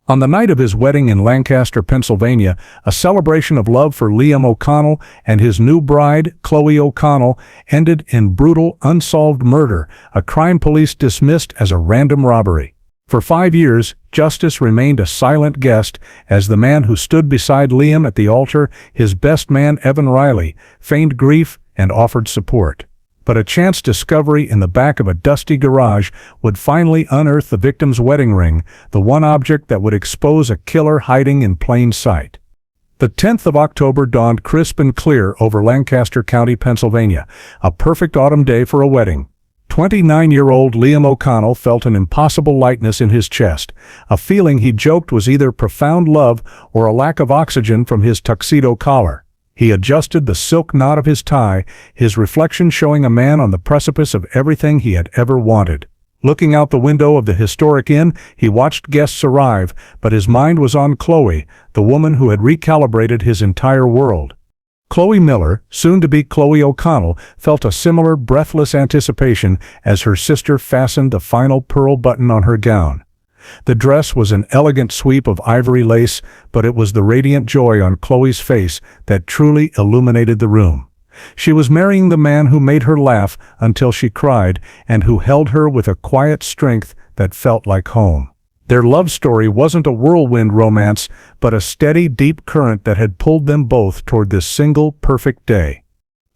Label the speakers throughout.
Speaker 1: On the night of his wedding in Lancaster, Pennsylvania, a celebration of love for Liam O'Connell and his new bride, Chloe O'Connell, ended in brutal, unsolved murder, a crime police dismissed as a random robbery. For 5 years, justice remained a silent guest as the man who stood beside Liam at the altar, his best man Evan Riley, feigned grief and offered support. But a chance discovery in the back of a dusty garage would finally unearth the victim's wedding ring, the one object that would expose a killer hiding in plain sight. The 10th of October dawned crisp and clear over Lancaster County, Pennsylvania, a perfect autumn day for a wedding. 29-year-old Liam O'Connell felt an impossible lightness in his chest, a feeling he joked was either profound love or a lack of oxygen from his tuxedo collar. He adjusted the silk knot of his tie, his reflection showing a man on the precipice of everything he had ever wanted. Looking out the window of the historic inn, he watched guests arrive, but his mind was on Chloe, the woman who had recalibrated his entire world. Chloe Miller, soon to be Chloe O'Connell, felt a similar breathless anticipation as her sister fastened the final pearl button on her gown. The dress was an elegant sweep of ivory lace, but it was the radiant joy on Chloe's face that truly illuminated the room. She was marrying the man who made her laugh until she cried and who held her with a quiet strength that felt like home. Their love story wasn't a whirlwind romance, but a steady, deep current that had pulled them both toward this single, perfect day.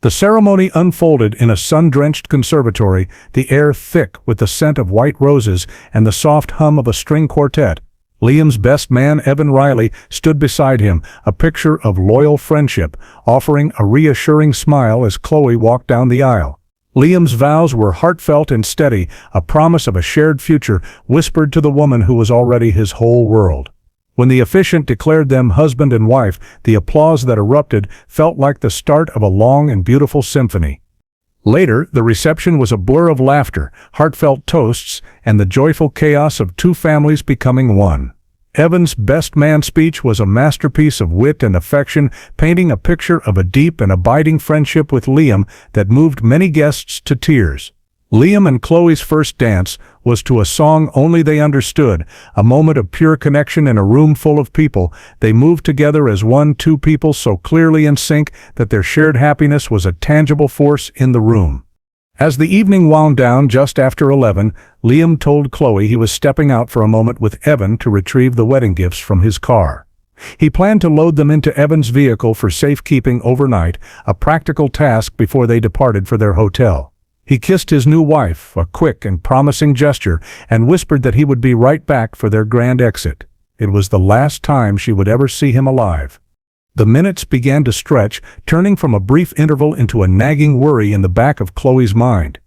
Speaker 1: The ceremony unfolded in a sun-drenched conservatory, the air thick with the scent of white roses and the soft hum of a string quartet. Liam's best man, Evan Riley, stood beside him, a picture of loyal friendship, offering a reassuring smile as Chloe walked down the aisle. Liam's vows were heartfelt and steady, a promise of a shared future whispered to the woman who was already his whole world. When the officiant declared them husband and wife, the applause that erupted felt like the start of a long and beautiful symphony. Later, the reception was a blur of laughter, heartfelt toasts, and the joyful chaos of two families becoming one. Evan's best man speech was a masterpiece of wit and affection, painting a picture of a deep and abiding friendship with Liam that moved many guests to tears. Liam and Chloe's first dance was to a song only they understood, a moment of pure connection in a room full of people. They moved together as one, two people so clearly in sync that their shared happiness was a tangible force in the room. As the evening wound down just after 11, Liam told Chloe he was stepping out for a moment with Evan to retrieve the wedding gifts from his car. He planned to load them into Evan's vehicle for safekeeping overnight, a practical task before they departed for their hotel. He kissed his new wife, a quick and promising gesture, and whispered that he would be right back for their grand exit. It was the last time she would ever see him alive. The minutes began to stretch, turning from a brief interval into a nagging worry in the back of Chloe's mind.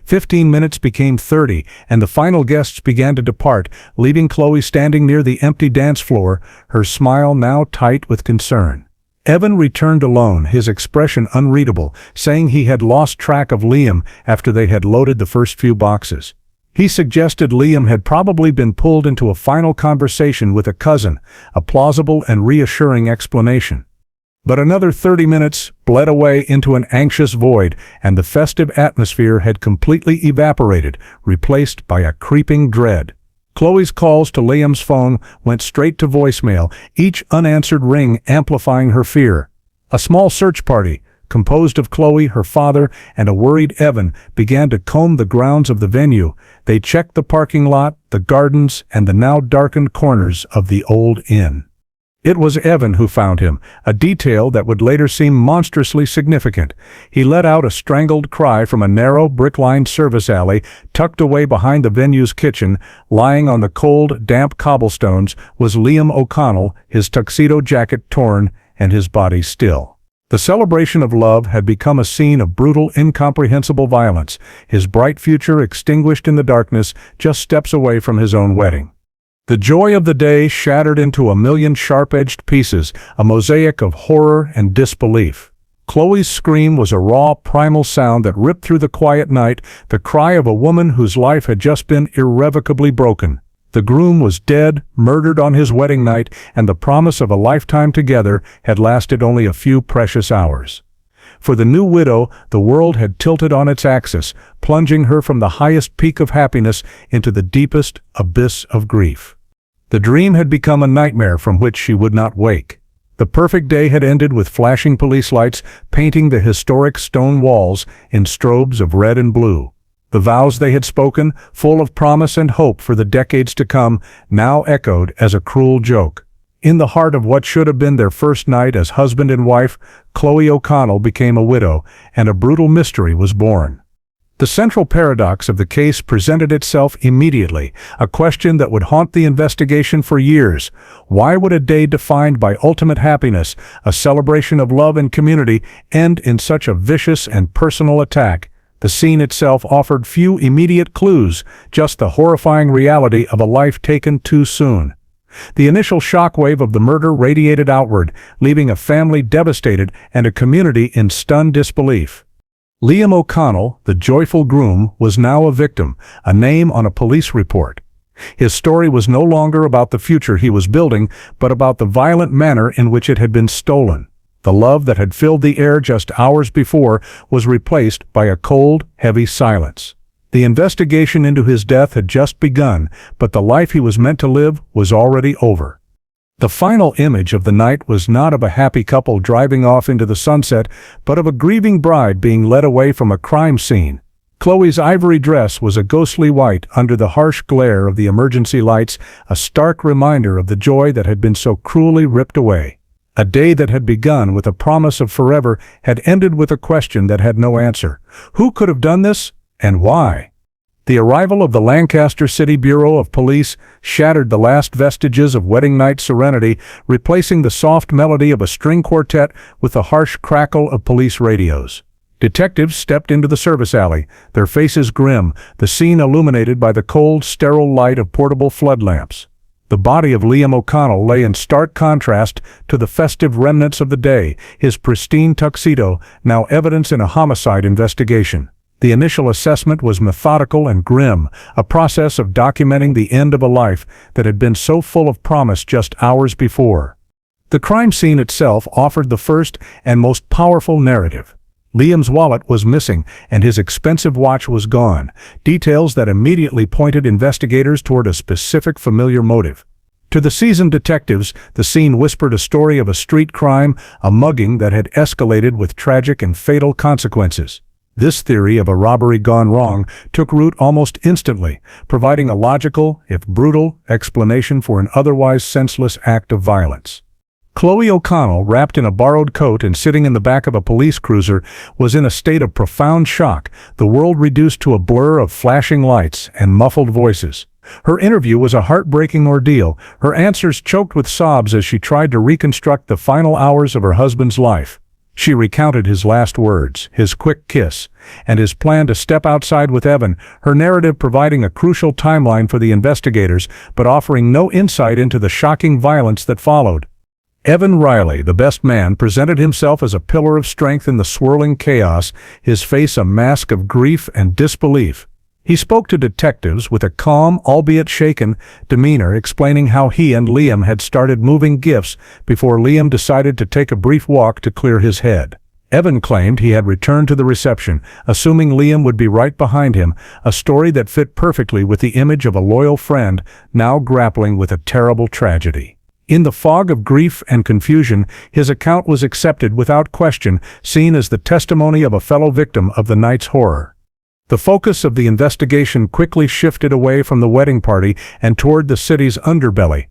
Speaker 1: 15 minutes became 30, and the final guests began to depart, leaving Chloe standing near the empty dance floor, her smile now tight with concern. Evan returned alone, his expression unreadable, saying he had lost track of Liam after they had loaded the first few boxes. He suggested Liam had probably been pulled into a final conversation with a cousin, a plausible and reassuring explanation. But another 30 minutes bled away into an anxious void, and the festive atmosphere had completely evaporated, replaced by a creeping dread. Chloe's calls to Liam's phone went straight to voicemail, each unanswered ring amplifying her fear. A small search party, composed of Chloe, her father, and a worried Evan, began to comb the grounds of the venue. They checked the parking lot, the gardens, and the now darkened corners of the old inn. It was Evan who found him, a detail that would later seem monstrously significant. He let out a strangled cry from a narrow, brick-lined service alley tucked away behind the venue's kitchen. Lying on the cold, damp cobblestones was Liam O'Connell, his tuxedo jacket torn and his body still. The celebration of love had become a scene of brutal, incomprehensible violence, his bright future extinguished in the darkness just steps away from his own wedding. The joy of the day shattered into a million sharp-edged pieces, a mosaic of horror and disbelief. Chloe's scream was a raw, primal sound that ripped through the quiet night, the cry of a woman whose life had just been irrevocably broken. The groom was dead, murdered on his wedding night, and the promise of a lifetime together had lasted only a few precious hours. For the new widow, the world had tilted on its axis, plunging her from the highest peak of happiness into the deepest abyss of grief. The dream had become a nightmare from which she would not wake. The perfect day had ended with flashing police lights painting the historic stone walls in strobes of red and blue. The vows they had spoken, full of promise and hope for the decades to come, now echoed as a cruel joke. In the heart of what should have been their first night as husband and wife, Chloe O'Connell became a widow, and a brutal mystery was born. The central paradox of the case presented itself immediately, a question that would haunt the investigation for years. Why would a day defined by ultimate happiness, a celebration of love and community, end in such a vicious and personal attack? The scene itself offered few immediate clues, just the horrifying reality of a life taken too soon. The initial shockwave of the murder radiated outward, leaving a family devastated and a community in stunned disbelief. Liam O'Connell, the joyful groom, was now a victim, a name on a police report. His story was no longer about the future he was building, but about the violent manner in which it had been stolen. The love that had filled the air just hours before was replaced by a cold, heavy silence. The investigation into his death had just begun, but the life he was meant to live was already over. The final image of the night was not of a happy couple driving off into the sunset, but of a grieving bride being led away from a crime scene. Chloe's ivory dress was a ghostly white under the harsh glare of the emergency lights, a stark reminder of the joy that had been so cruelly ripped away. A day that had begun with a promise of forever had ended with a question that had no answer. Who could have done this, and why? The arrival of the Lancaster City Bureau of Police shattered the last vestiges of wedding night serenity, replacing the soft melody of a string quartet with the harsh crackle of police radios. Detectives stepped into the service alley, their faces grim, the scene illuminated by the cold, sterile light of portable flood lamps. The body of Liam O'Connell lay in stark contrast to the festive remnants of the day, his pristine tuxedo now evidence in a homicide investigation. The initial assessment was methodical and grim, a process of documenting the end of a life that had been so full of promise just hours before. The crime scene itself offered the first and most powerful narrative. Liam's wallet was missing, and his expensive watch was gone, details that immediately pointed investigators toward a specific familiar motive. To the seasoned detectives, the scene whispered a story of a street crime, a mugging that had escalated with tragic and fatal consequences. This theory of a robbery gone wrong took root almost instantly, providing a logical, if brutal, explanation for an otherwise senseless act of violence. Chloe O'Connell, wrapped in a borrowed coat and sitting in the back of a police cruiser, was in a state of profound shock, the world reduced to a blur of flashing lights and muffled voices. Her interview was a heartbreaking ordeal, her answers choked with sobs as she tried to reconstruct the final hours of her husband's life. She recounted his last words, his quick kiss, and his plan to step outside with Evan, her narrative providing a crucial timeline for the investigators, but offering no insight into the shocking violence that followed. Evan Riley, the best man, presented himself as a pillar of strength in the swirling chaos, his face a mask of grief and disbelief. He spoke to detectives with a calm, albeit shaken, demeanor, explaining how he and Liam had started moving gifts before Liam decided to take a brief walk to clear his head. Evan claimed he had returned to the reception, assuming Liam would be right behind him, a story that fit perfectly with the image of a loyal friend now grappling with a terrible tragedy. In the fog of grief and confusion, his account was accepted without question, seen as the testimony of a fellow victim of the night's horror. The focus of the investigation quickly shifted away from the wedding party and toward the city's underbelly.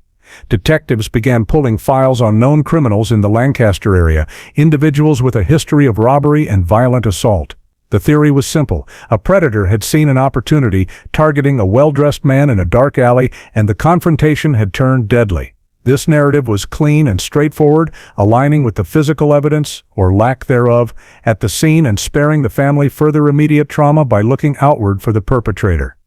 Speaker 1: Detectives began pulling files on known criminals in the Lancaster area, individuals with a history of robbery and violent assault. The theory was simple. A predator had seen an opportunity, targeting a well-dressed man in a dark alley, and the confrontation had turned deadly. This narrative was clean and straightforward, aligning with the physical evidence, or lack thereof, at the scene and sparing the family further immediate trauma by looking outward for the perpetrator.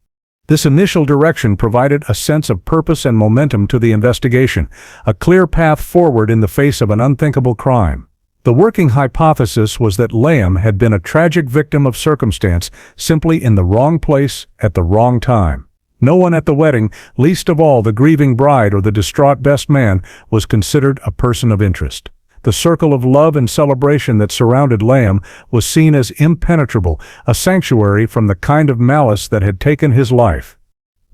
Speaker 1: This initial direction provided a sense of purpose and momentum to the investigation, a clear path forward in the face of an unthinkable crime. The working hypothesis was that Liam had been a tragic victim of circumstance, simply in the wrong place at the wrong time. No one at the wedding, least of all the grieving bride or the distraught best man, was considered a person of interest. The circle of love and celebration that surrounded Liam was seen as impenetrable, a sanctuary from the kind of malice that had taken his life.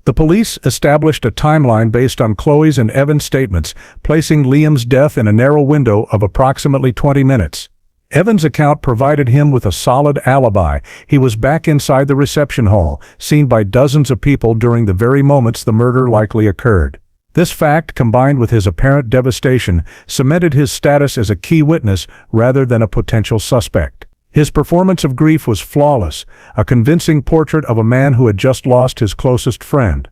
Speaker 1: The police established a timeline based on Chloe's and Evan's statements, placing Liam's death in a narrow window of approximately 20 minutes. Evan's account provided him with a solid alibi. He was back inside the reception hall, seen by dozens of people during the very moments the murder likely occurred. This fact, combined with his apparent devastation, cemented his status as a key witness rather than a potential suspect. His performance of grief was flawless, a convincing portrait of a man who had just lost his closest friend.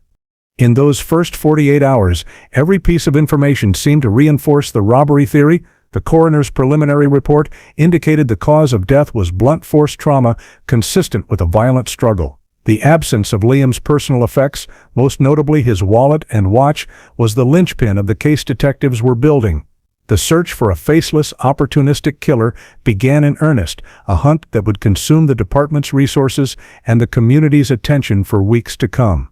Speaker 1: In those first 48 hours, every piece of information seemed to reinforce the robbery theory. The coroner's preliminary report indicated the cause of death was blunt force trauma consistent with a violent struggle. The absence of Liam's personal effects, most notably his wallet and watch, was the linchpin of the case detectives were building. The search for a faceless, opportunistic killer began in earnest, a hunt that would consume the department's resources and the community's attention for weeks to come.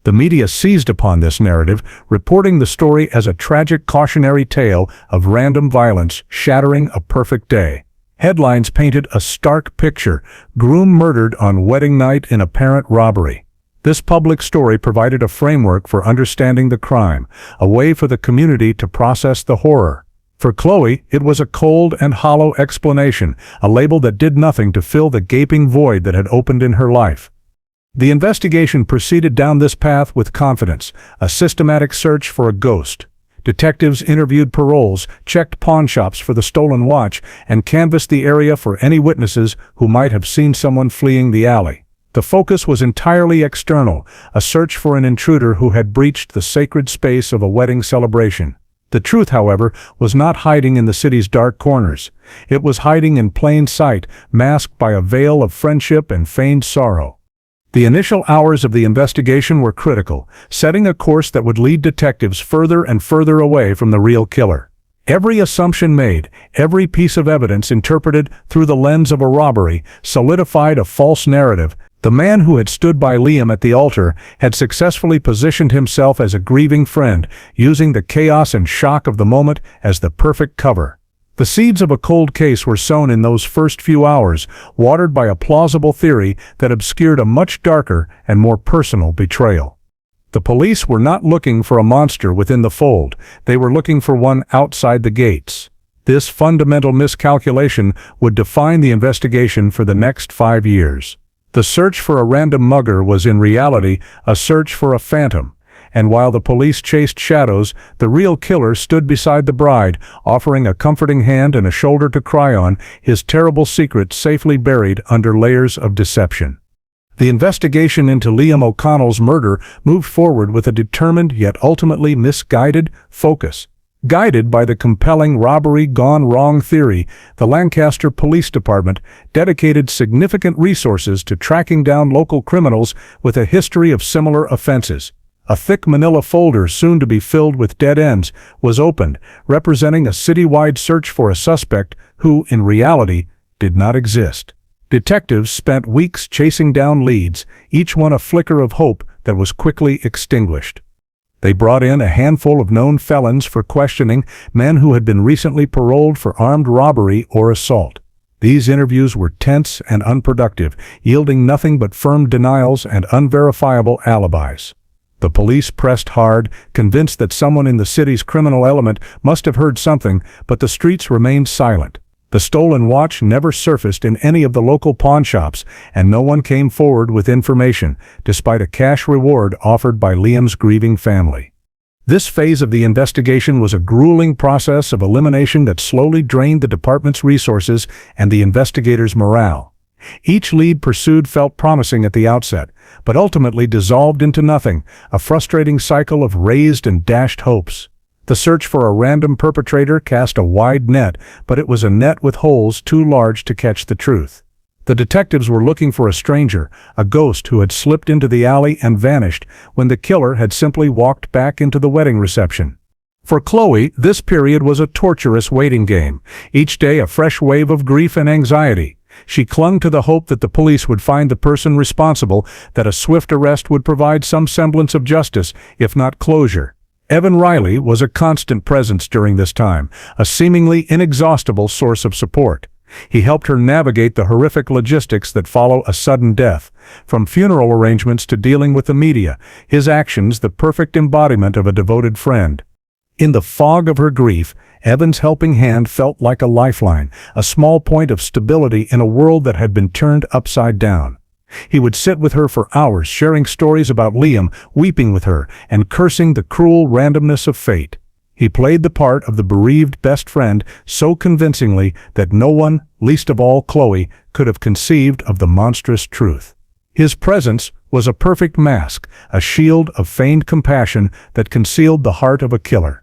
Speaker 1: The media seized upon this narrative, reporting the story as a tragic cautionary tale of random violence shattering a perfect day. Headlines painted a stark picture: Groom murdered on wedding night in apparent robbery. This public story provided a framework for understanding the crime, a way for the community to process the horror. For Chloe, it was a cold and hollow explanation, a label that did nothing to fill the gaping void that had opened in her life. The investigation proceeded down this path with confidence, a systematic search for a ghost. Detectives interviewed paroles, checked pawnshops for the stolen watch, and canvassed the area for any witnesses who might have seen someone fleeing the alley. The focus was entirely external, a search for an intruder who had breached the sacred space of a wedding celebration. The truth, however, was not hiding in the city's dark corners. It was hiding in plain sight, masked by a veil of friendship and feigned sorrow. The initial hours of the investigation were critical, setting a course that would lead detectives further and further away from the real killer. Every assumption made, every piece of evidence interpreted through the lens of a robbery, solidified a false narrative. The man who had stood by Liam at the altar had successfully positioned himself as a grieving friend, using the chaos and shock of the moment as the perfect cover. The seeds of a cold case were sown in those first few hours, watered by a plausible theory that obscured a much darker and more personal betrayal. The police were not looking for a monster within the fold, they were looking for one outside the gates. This fundamental miscalculation would define the investigation for the next 5 years. The search for a random mugger was in reality a search for a phantom, and while the police chased shadows, the real killer stood beside the bride, offering a comforting hand and a shoulder to cry on, his terrible secret safely buried under layers of deception. The investigation into Liam O'Connell's murder moved forward with a determined yet ultimately misguided focus. Guided by the compelling robbery gone wrong theory, the Lancaster Police Department dedicated significant resources to tracking down local criminals with a history of similar offenses. A thick manila folder, soon to be filled with dead ends, was opened, representing a citywide search for a suspect who, in reality, did not exist. Detectives spent weeks chasing down leads, each one a flicker of hope that was quickly extinguished. They brought in a handful of known felons for questioning, men who had been recently paroled for armed robbery or assault. These interviews were tense and unproductive, yielding nothing but firm denials and unverifiable alibis. The police pressed hard, convinced that someone in the city's criminal element must have heard something, but the streets remained silent. The stolen watch never surfaced in any of the local pawnshops, and no one came forward with information, despite a cash reward offered by Liam's grieving family. This phase of the investigation was a grueling process of elimination that slowly drained the department's resources and the investigators' morale. Each lead pursued felt promising at the outset, but ultimately dissolved into nothing, a frustrating cycle of raised and dashed hopes. The search for a random perpetrator cast a wide net, but it was a net with holes too large to catch the truth. The detectives were looking for a stranger, a ghost who had slipped into the alley and vanished when the killer had simply walked back into the wedding reception. For Chloe, this period was a torturous waiting game, each day a fresh wave of grief and anxiety. She clung to the hope that the police would find the person responsible, that a swift arrest would provide some semblance of justice, if not closure. Evan Riley was a constant presence during this time, a seemingly inexhaustible source of support. He helped her navigate the horrific logistics that follow a sudden death. From funeral arrangements to dealing with the media, his actions the perfect embodiment of a devoted friend. In the fog of her grief, Evan's helping hand felt like a lifeline, a small point of stability in a world that had been turned upside down. He would sit with her for hours, sharing stories about Liam, weeping with her, and cursing the cruel randomness of fate. He played the part of the bereaved best friend so convincingly that no one, least of all Chloe, could have conceived of the monstrous truth. His presence was a perfect mask, a shield of feigned compassion that concealed the heart of a killer.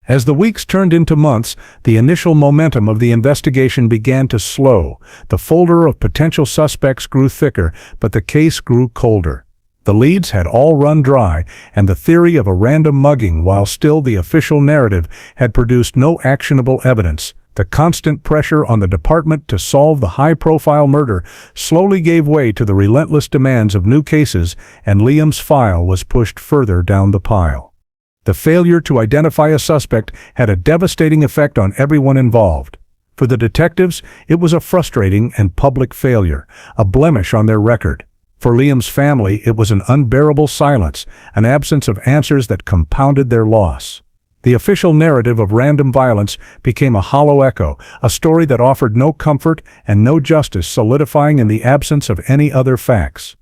Speaker 1: As the weeks turned into months, the initial momentum of the investigation began to slow. The folder of potential suspects grew thicker, but the case grew colder. The leads had all run dry, and the theory of a random mugging, while still the official narrative, had produced no actionable evidence. The constant pressure on the department to solve the high-profile murder slowly gave way to the relentless demands of new cases, and Liam's file was pushed further down the pile. The failure to identify a suspect had a devastating effect on everyone involved. For the detectives, it was a frustrating and public failure, a blemish on their record. For Liam's family, it was an unbearable silence, an absence of answers that compounded their loss. The official narrative of random violence became a hollow echo, a story that offered no comfort and no justice, solidifying in the absence of any other facts.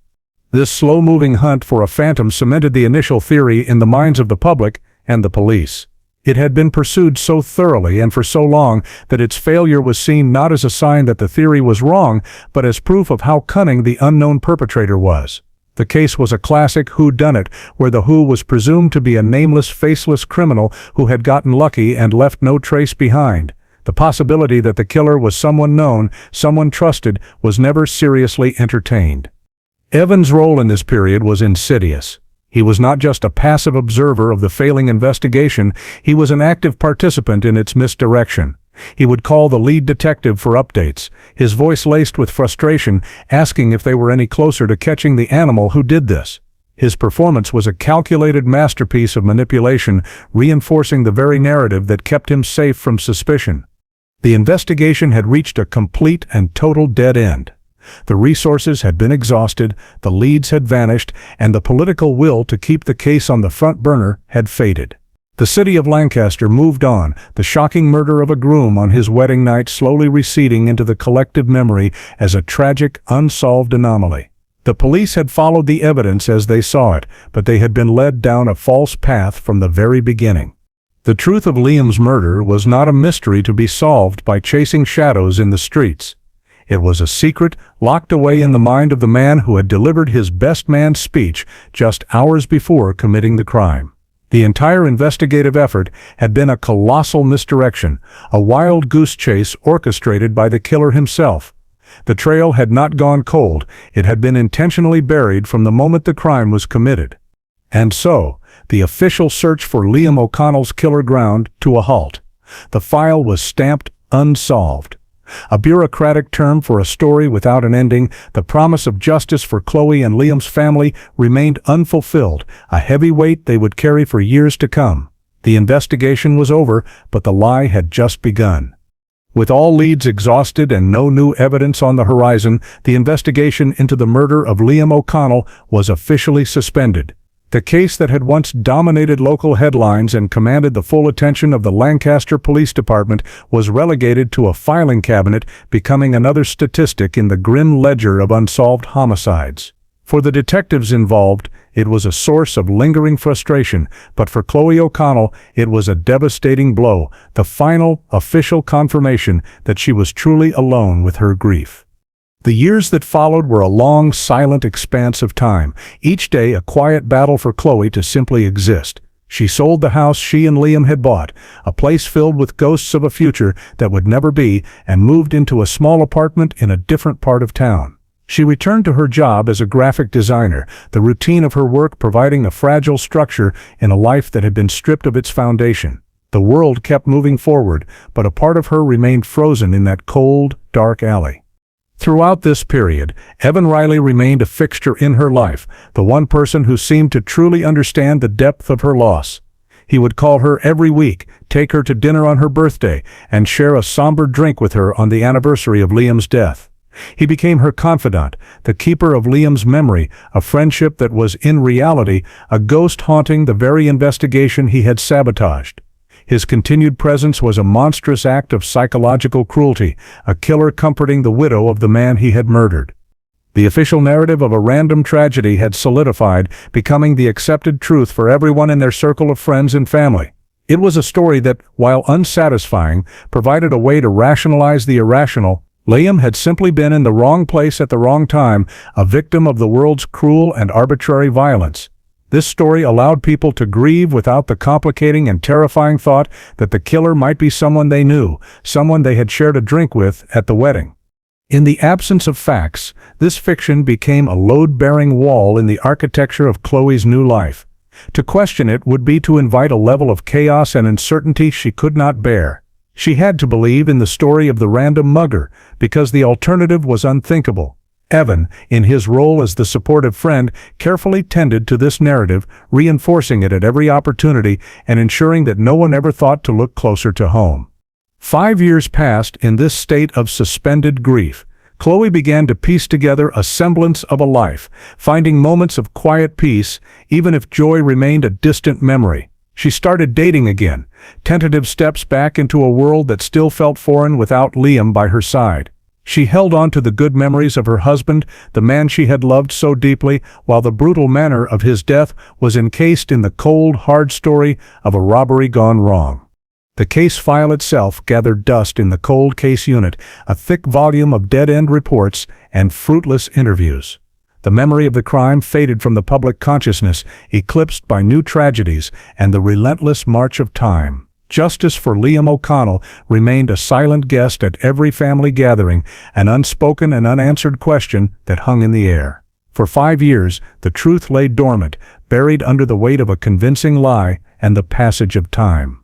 Speaker 1: This slow-moving hunt for a phantom cemented the initial theory in the minds of the public and the police. It had been pursued so thoroughly and for so long that its failure was seen not as a sign that the theory was wrong, but as proof of how cunning the unknown perpetrator was. The case was a classic whodunit, where the who was presumed to be a nameless, faceless criminal who had gotten lucky and left no trace behind. The possibility that the killer was someone known, someone trusted, was never seriously entertained. Evan's role in this period was insidious. He was not just a passive observer of the failing investigation, he was an active participant in its misdirection. He would call the lead detective for updates, his voice laced with frustration, asking if they were any closer to catching the animal who did this. His performance was a calculated masterpiece of manipulation, reinforcing the very narrative that kept him safe from suspicion. The investigation had reached a complete and total dead end. The resources had been exhausted, the leads had vanished, and the political will to keep the case on the front burner had faded. The city of Lancaster moved on, the shocking murder of a groom on his wedding night slowly receding into the collective memory as a tragic, unsolved anomaly. The police had followed the evidence as they saw it, but they had been led down a false path from the very beginning. The truth of Liam's murder was not a mystery to be solved by chasing shadows in the streets. It was a secret locked away in the mind of the man who had delivered his best man speech just hours before committing the crime. The entire investigative effort had been a colossal misdirection, a wild goose chase orchestrated by the killer himself. The trail had not gone cold, it had been intentionally buried from the moment the crime was committed. And so, the official search for Liam O'Connell's killer ground to a halt. The file was stamped unsolved. A bureaucratic term for a story without an ending, the promise of justice for Chloe and Liam's family remained unfulfilled, a heavy weight they would carry for years to come. The investigation was over, but the lie had just begun. With all leads exhausted and no new evidence on the horizon, the investigation into the murder of Liam O'Connell was officially suspended. The case that had once dominated local headlines and commanded the full attention of the Lancaster Police Department was relegated to a filing cabinet, becoming another statistic in the grim ledger of unsolved homicides. For the detectives involved, it was a source of lingering frustration, but for Chloe O'Connell, it was a devastating blow, the final, official confirmation that she was truly alone with her grief. The years that followed were a long, silent expanse of time, each day a quiet battle for Chloe to simply exist. She sold the house she and Liam had bought, a place filled with ghosts of a future that would never be, and moved into a small apartment in a different part of town. She returned to her job as a graphic designer, the routine of her work providing a fragile structure in a life that had been stripped of its foundation. The world kept moving forward, but a part of her remained frozen in that cold, dark alley. Throughout this period, Evan Riley remained a fixture in her life, the one person who seemed to truly understand the depth of her loss. He would call her every week, take her to dinner on her birthday, and share a somber drink with her on the anniversary of Liam's death. He became her confidant, the keeper of Liam's memory, a friendship that was in reality a ghost haunting the very investigation he had sabotaged. His continued presence was a monstrous act of psychological cruelty, a killer comforting the widow of the man he had murdered. The official narrative of a random tragedy had solidified, becoming the accepted truth for everyone in their circle of friends and family. It was a story that, while unsatisfying, provided a way to rationalize the irrational. Liam had simply been in the wrong place at the wrong time, a victim of the world's cruel and arbitrary violence. This story allowed people to grieve without the complicating and terrifying thought that the killer might be someone they knew, someone they had shared a drink with at the wedding. In the absence of facts, this fiction became a load-bearing wall in the architecture of Chloe's new life. To question it would be to invite a level of chaos and uncertainty she could not bear. She had to believe in the story of the random mugger, because the alternative was unthinkable. Evan, in his role as the supportive friend, carefully tended to this narrative, reinforcing it at every opportunity and ensuring that no one ever thought to look closer to home. 5 years passed in this state of suspended grief. Chloe began to piece together a semblance of a life, finding moments of quiet peace, even if joy remained a distant memory. She started dating again, tentative steps back into a world that still felt foreign without Liam by her side. She held on to the good memories of her husband, the man she had loved so deeply, while the brutal manner of his death was encased in the cold, hard story of a robbery gone wrong. The case file itself gathered dust in the cold case unit, a thick volume of dead-end reports and fruitless interviews. The memory of the crime faded from the public consciousness, eclipsed by new tragedies and the relentless march of time. Justice for Liam O'Connell remained a silent guest at every family gathering, an unspoken and unanswered question that hung in the air. For 5 years, the truth lay dormant, buried under the weight of a convincing lie and the passage of time.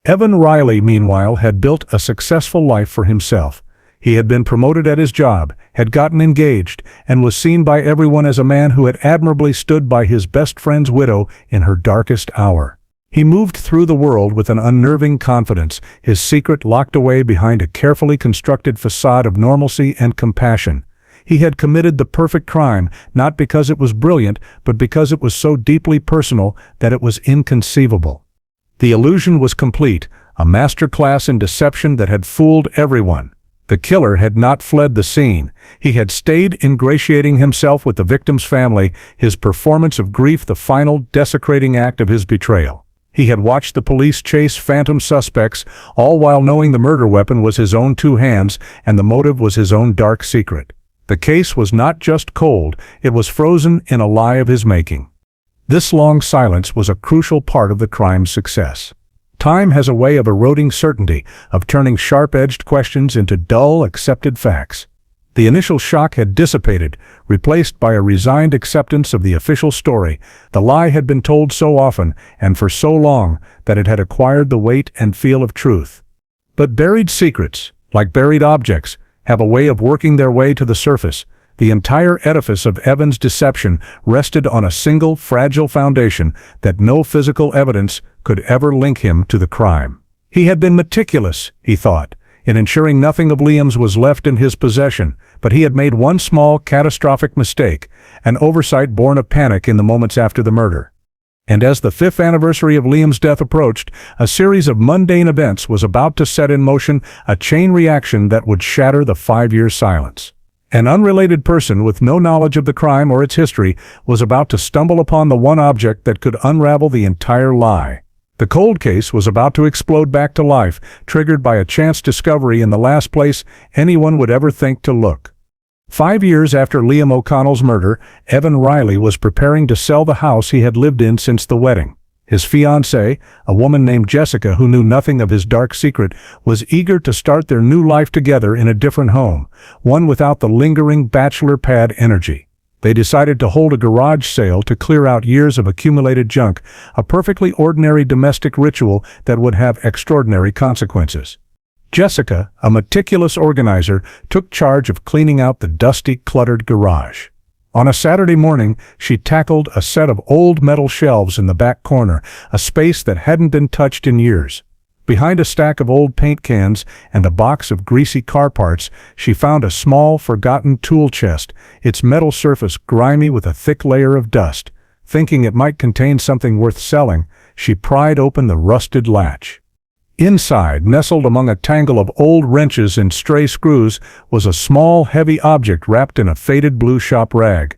Speaker 1: Evan Riley, meanwhile, had built a successful life for himself. He had been promoted at his job, had gotten engaged, and was seen by everyone as a man who had admirably stood by his best friend's widow in her darkest hour. He moved through the world with an unnerving confidence, his secret locked away behind a carefully constructed facade of normalcy and compassion. He had committed the perfect crime, not because it was brilliant, but because it was so deeply personal that it was inconceivable. The illusion was complete, a masterclass in deception that had fooled everyone. The killer had not fled the scene. He had stayed ingratiating himself with the victim's family, his performance of grief the final desecrating act of his betrayal. He had watched the police chase phantom suspects, all while knowing the murder weapon was his own 2 hands and the motive was his own dark secret. The case was not just cold, it was frozen in a lie of his making. This long silence was a crucial part of the crime's success. Time has a way of eroding certainty, of turning sharp-edged questions into dull, accepted facts. The initial shock had dissipated, replaced by a resigned acceptance of the official story. The lie had been told so often, and for so long, that it had acquired the weight and feel of truth. But buried secrets, like buried objects, have a way of working their way to the surface. The entire edifice of Evan's deception rested on a single, fragile foundation that no physical evidence could ever link him to the crime. He had been meticulous, he thought, in ensuring nothing of Liam's was left in his possession, but he had made one small, catastrophic mistake, an oversight born of panic in the moments after the murder. And as the 5th anniversary of Liam's death approached, a series of mundane events was about to set in motion a chain reaction that would shatter the 5-year silence. An unrelated person with no knowledge of the crime or its history was about to stumble upon the one object that could unravel the entire lie. The cold case was about to explode back to life, triggered by a chance discovery in the last place anyone would ever think to look. 5 years after Liam O'Connell's murder, Evan Riley was preparing to sell the house he had lived in since the wedding. His fiancée, a woman named Jessica who knew nothing of his dark secret, was eager to start their new life together in a different home, one without the lingering bachelor pad energy. They decided to hold a garage sale to clear out years of accumulated junk, a perfectly ordinary domestic ritual that would have extraordinary consequences. Jessica, a meticulous organizer, took charge of cleaning out the dusty, cluttered garage. On a Saturday morning, she tackled a set of old metal shelves in the back corner, a space that hadn't been touched in years. Behind a stack of old paint cans and a box of greasy car parts, she found a small, forgotten tool chest, its metal surface grimy with a thick layer of dust. Thinking it might contain something worth selling, she pried open the rusted latch. Inside, nestled among a tangle of old wrenches and stray screws, was a small, heavy object wrapped in a faded blue shop rag.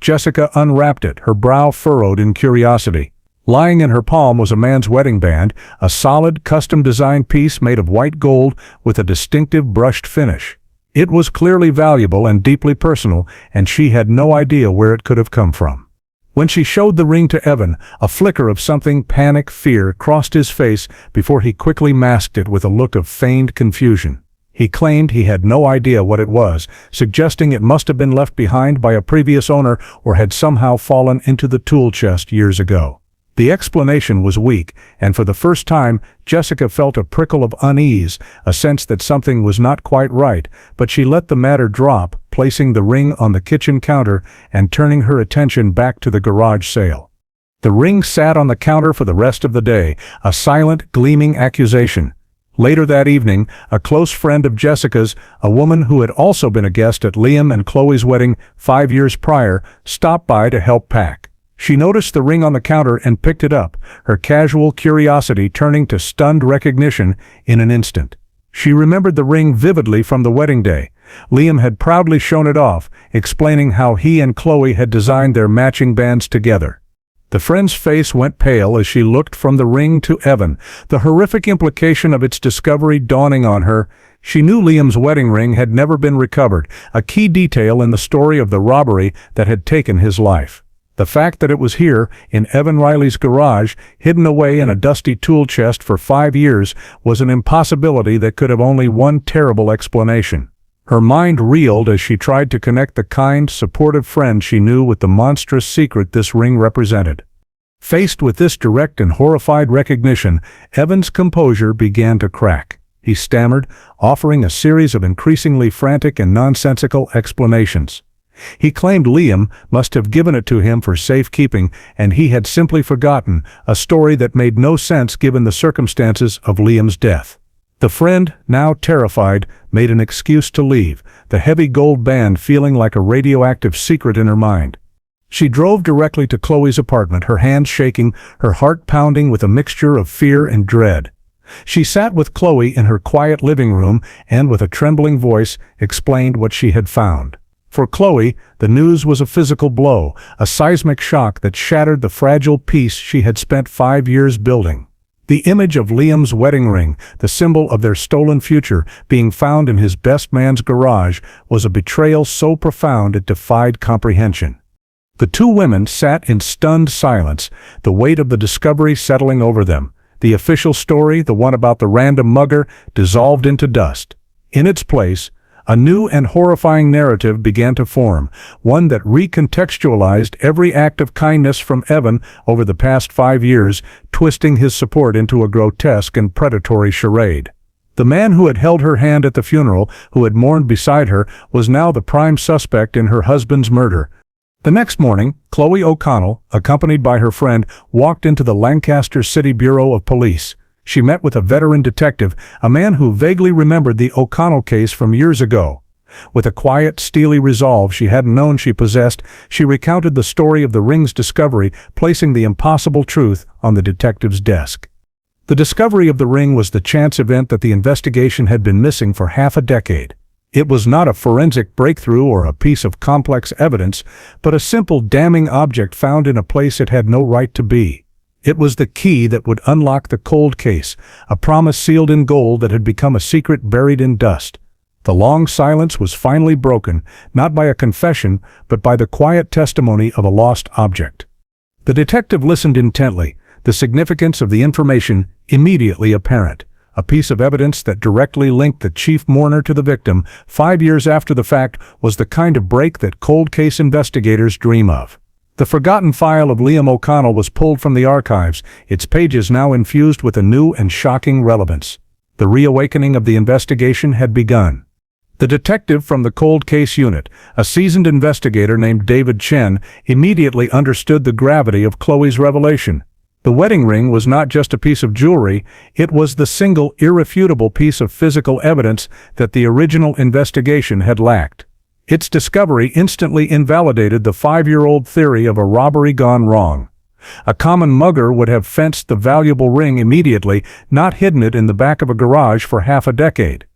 Speaker 1: Jessica unwrapped it, her brow furrowed in curiosity. Lying in her palm was a man's wedding band, a solid, custom-designed piece made of white gold with a distinctive brushed finish. It was clearly valuable and deeply personal, and she had no idea where it could have come from. When she showed the ring to Evan, a flicker of something fear crossed his face before he quickly masked it with a look of feigned confusion. He claimed he had no idea what it was, suggesting it must have been left behind by a previous owner or had somehow fallen into the tool chest years ago. The explanation was weak, and for the first time, Jessica felt a prickle of unease, a sense that something was not quite right, but she let the matter drop, placing the ring on the kitchen counter and turning her attention back to the garage sale. The ring sat on the counter for the rest of the day, a silent, gleaming accusation. Later that evening, a close friend of Jessica's, a woman who had also been a guest at Liam and Chloe's wedding 5 years prior, stopped by to help pack. She noticed the ring on the counter and picked it up, her casual curiosity turning to stunned recognition in an instant. She remembered the ring vividly from the wedding day. Liam had proudly shown it off, explaining how he and Chloe had designed their matching bands together. The friend's face went pale as she looked from the ring to Evan, the horrific implication of its discovery dawning on her. She knew Liam's wedding ring had never been recovered, a key detail in the story of the robbery that had taken his life. The fact that it was here, in Evan Riley's garage, hidden away in a dusty tool chest for 5 years, was an impossibility that could have only one terrible explanation. Her mind reeled as she tried to connect the kind, supportive friend she knew with the monstrous secret this ring represented. Faced with this direct and horrified recognition, Evan's composure began to crack. He stammered, offering a series of increasingly frantic and nonsensical explanations. He claimed Liam must have given it to him for safekeeping, and he had simply forgotten, a story that made no sense given the circumstances of Liam's death. The friend, now terrified, made an excuse to leave, the heavy gold band feeling like a radioactive secret in her mind. She drove directly to Chloe's apartment, her hands shaking, her heart pounding with a mixture of fear and dread. She sat with Chloe in her quiet living room and, with a trembling voice, explained what she had found. For Chloe, the news was a physical blow, a seismic shock that shattered the fragile peace she had spent 5 years building. The image of Liam's wedding ring, the symbol of their stolen future, being found in his best man's garage, was a betrayal so profound it defied comprehension. The two women sat in stunned silence, the weight of the discovery settling over them. The official story, the one about the random mugger, dissolved into dust. In its place, a new and horrifying narrative began to form, one that recontextualized every act of kindness from Evan over the past 5 years, twisting his support into a grotesque and predatory charade. The man who had held her hand at the funeral, who had mourned beside her, was now the prime suspect in her husband's murder. The next morning, Chloe O'Connell, accompanied by her friend, walked into the Lancaster City Bureau of Police. She met with a veteran detective, a man who vaguely remembered the O'Connell case from years ago. With a quiet, steely resolve she hadn't known she possessed, she recounted the story of the ring's discovery, placing the impossible truth on the detective's desk. The discovery of the ring was the chance event that the investigation had been missing for half a decade. It was not a forensic breakthrough or a piece of complex evidence, but a simple damning object found in a place it had no right to be. It was the key that would unlock the cold case, a promise sealed in gold that had become a secret buried in dust. The long silence was finally broken, not by a confession, but by the quiet testimony of a lost object. The detective listened intently, the significance of the information immediately apparent. A piece of evidence that directly linked the chief mourner to the victim 5 years after the fact was the kind of break that cold case investigators dream of. The forgotten file of Liam O'Connell was pulled from the archives, its pages now infused with a new and shocking relevance. The reawakening of the investigation had begun. The detective from the cold case unit, a seasoned investigator named David Chen, immediately understood the gravity of Chloe's revelation. The wedding ring was not just a piece of jewelry, it was the single irrefutable piece of physical evidence that the original investigation had lacked. Its discovery instantly invalidated the 5-year-old theory of a robbery gone wrong. A common mugger would have fenced the valuable ring immediately, not hidden it in the back of a garage for half a decade.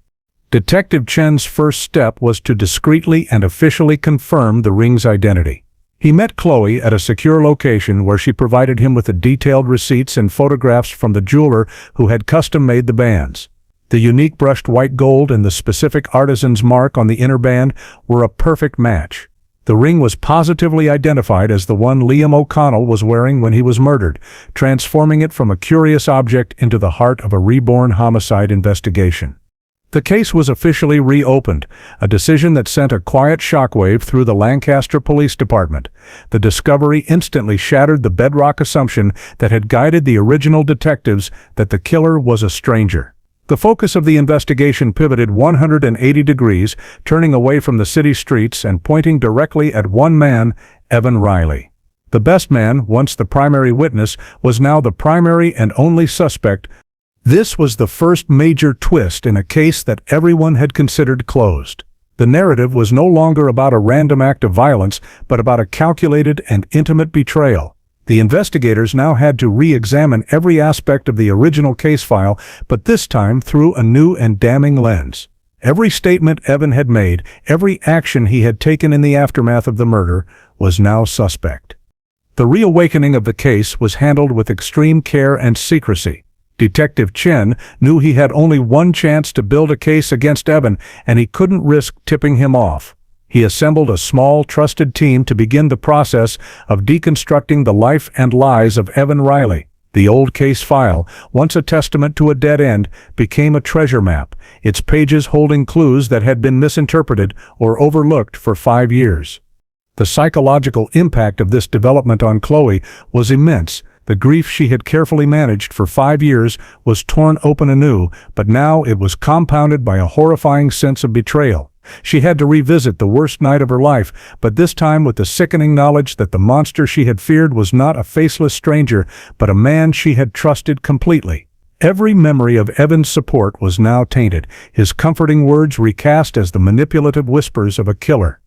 Speaker 1: Detective Chen's first step was to discreetly and officially confirm the ring's identity. He met Chloe at a secure location where she provided him with the detailed receipts and photographs from the jeweler who had custom-made the bands. The unique brushed white gold and the specific artisan's mark on the inner band were a perfect match. The ring was positively identified as the one Liam O'Connell was wearing when he was murdered, transforming it from a curious object into the heart of a reborn homicide investigation. The case was officially reopened, a decision that sent a quiet shockwave through the Lancaster Police Department. The discovery instantly shattered the bedrock assumption that had guided the original detectives that the killer was a stranger. The focus of the investigation pivoted 180 degrees, turning away from the city streets and pointing directly at one man, Evan Riley. The best man, once the primary witness, was now the primary and only suspect. This was the first major twist in a case that everyone had considered closed. The narrative was no longer about a random act of violence, but about a calculated and intimate betrayal. The investigators now had to re-examine every aspect of the original case file, but this time through a new and damning lens. Every statement Evan had made, every action he had taken in the aftermath of the murder, was now suspect. The reawakening of the case was handled with extreme care and secrecy. Detective Chen knew he had only one chance to build a case against Evan, and he couldn't risk tipping him off. He assembled a small, trusted team to begin the process of deconstructing the life and lies of Evan Riley. The old case file, once a testament to a dead end, became a treasure map, its pages holding clues that had been misinterpreted or overlooked for 5 years. The psychological impact of this development on Chloe was immense. The grief she had carefully managed for 5 years was torn open anew, but now it was compounded by a horrifying sense of betrayal. She had to revisit the worst night of her life, but this time with the sickening knowledge that the monster she had feared was not a faceless stranger, but a man she had trusted completely. Every memory of Evan's support was now tainted, his comforting words recast as the manipulative whispers of a killer.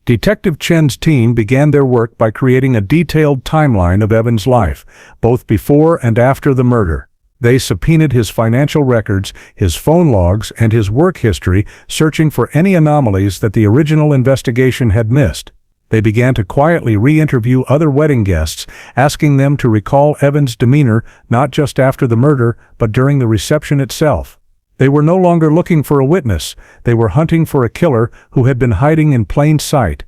Speaker 1: Detective Chen's team began their work by creating a detailed timeline of Evan's life, both before and after the murder. They subpoenaed his financial records, his phone logs, and his work history, searching for any anomalies that the original investigation had missed. They began to quietly re-interview other wedding guests, asking them to recall Evan's demeanor not just after the murder, but during the reception itself. They were no longer looking for a witness, they were hunting for a killer who had been hiding in plain sight.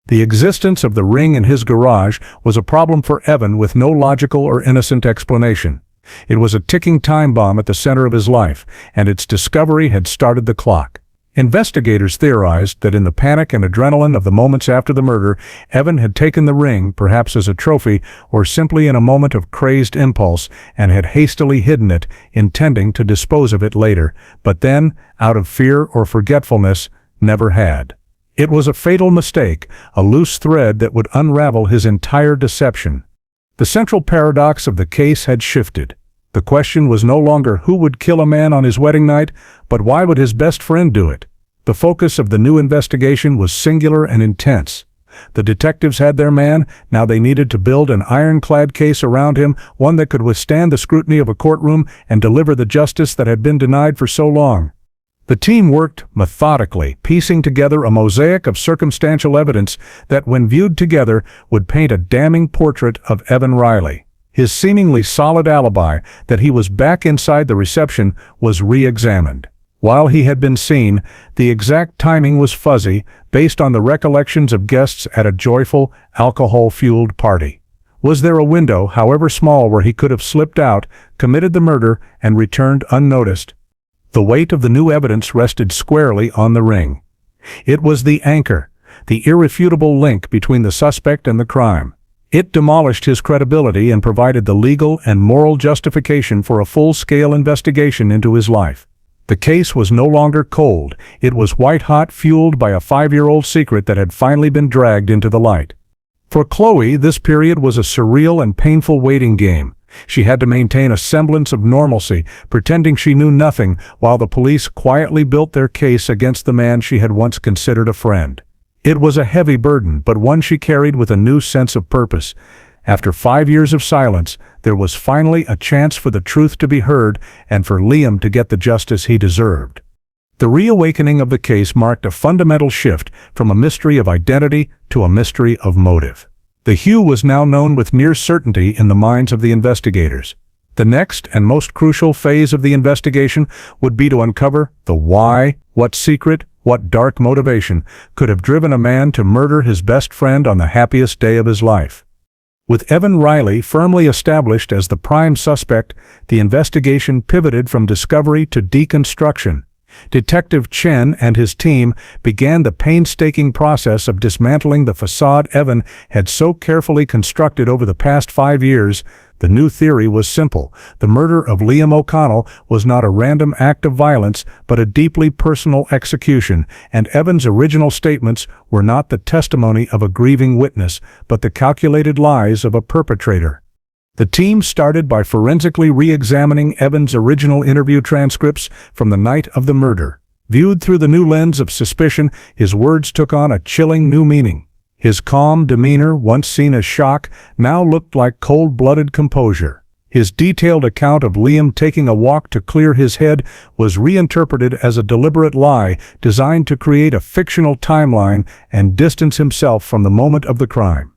Speaker 1: The existence of the ring in his garage was a problem for Evan with no logical or innocent explanation. It was a ticking time bomb at the center of his life, and its discovery had started the clock. Investigators theorized that in the panic and adrenaline of the moments after the murder, Evan had taken the ring, perhaps as a trophy, or simply in a moment of crazed impulse, and had hastily hidden it, intending to dispose of it later, but then, out of fear or forgetfulness, never had. It was a fatal mistake, a loose thread that would unravel his entire deception. The central paradox of the case had shifted. The question was no longer who would kill a man on his wedding night, but why would his best friend do it? The focus of the new investigation was singular and intense. The detectives had their man, now they needed to build an ironclad case around him, one that could withstand the scrutiny of a courtroom and deliver the justice that had been denied for so long. The team worked methodically, piecing together a mosaic of circumstantial evidence that, when viewed together, would paint a damning portrait of Evan Riley. His seemingly solid alibi that he was back inside the reception was re-examined. While he had been seen, the exact timing was fuzzy, based on the recollections of guests at a joyful, alcohol-fueled party. Was there a window, however small, where he could have slipped out, committed the murder, and returned unnoticed? The weight of the new evidence rested squarely on the ring. It was the anchor, the irrefutable link between the suspect and the crime. It demolished his credibility and provided the legal and moral justification for a full-scale investigation into his life. The case was no longer cold. It was white-hot, fueled by a 5-year-old secret that had finally been dragged into the light. For Chloe, this period was a surreal and painful waiting game. She had to maintain a semblance of normalcy, pretending she knew nothing, while the police quietly built their case against the man she had once considered a friend. It was a heavy burden, but one she carried with a new sense of purpose. After 5 years of silence, there was finally a chance for the truth to be heard and for Liam to get the justice he deserved. The reawakening of the case marked a fundamental shift from a mystery of identity to a mystery of motive. The Hugh was now known with near certainty in the minds of the investigators. The next and most crucial phase of the investigation would be to uncover the why, what secret, what dark motivation could have driven a man to murder his best friend on the happiest day of his life. With Evan Riley firmly established as the prime suspect, the investigation pivoted from discovery to deconstruction. Detective Chen and his team began the painstaking process of dismantling the facade Evan had so carefully constructed over the past 5 years. The new theory was simple. The murder of Liam O'Connell was not a random act of violence, but a deeply personal execution, and Evan's original statements were not the testimony of a grieving witness, but the calculated lies of a perpetrator. The team started by forensically re-examining Evan's original interview transcripts from the night of the murder. Viewed through the new lens of suspicion, his words took on a chilling new meaning. His calm demeanor, once seen as shock, now looked like cold-blooded composure. His detailed account of Liam taking a walk to clear his head was reinterpreted as a deliberate lie designed to create a fictional timeline and distance himself from the moment of the crime.